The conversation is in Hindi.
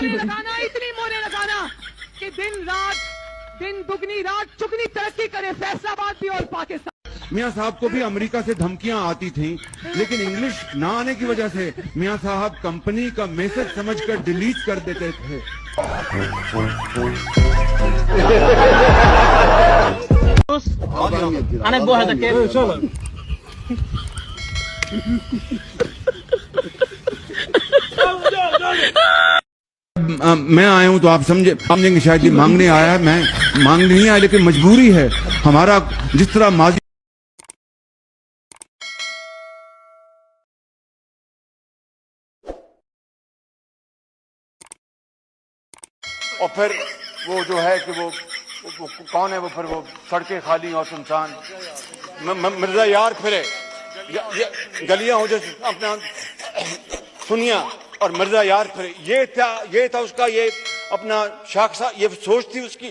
लगाना, इतनी मोहरें लगाना कि दिन दुगनी रात चुगनी तरक्की करे फैसलाबाद भी और पाकिस्तान। मियाँ साहब को भी अमेरिका से धमकियां आती थीं, लेकिन इंग्लिश ना आने की वजह से मियाँ साहब कंपनी का मैसेज समझकर डिलीट कर देते थे। मैं आया हूं तो आप समझेंगे शायद ये मांगने आया है। मैं मांगने नहीं आया, लेकिन मजबूरी है हमारा। जिस तरह माजी और फिर वो जो है कि वो कौन है वो, फिर वो सड़कें खाली और सुनसान मिर्जा यार फिरे गलियां हो जैसे अपना सुनिया और मिर्जा यार फिरे। ये था उसका, ये अपना शाखसा, ये सोच थी उसकी।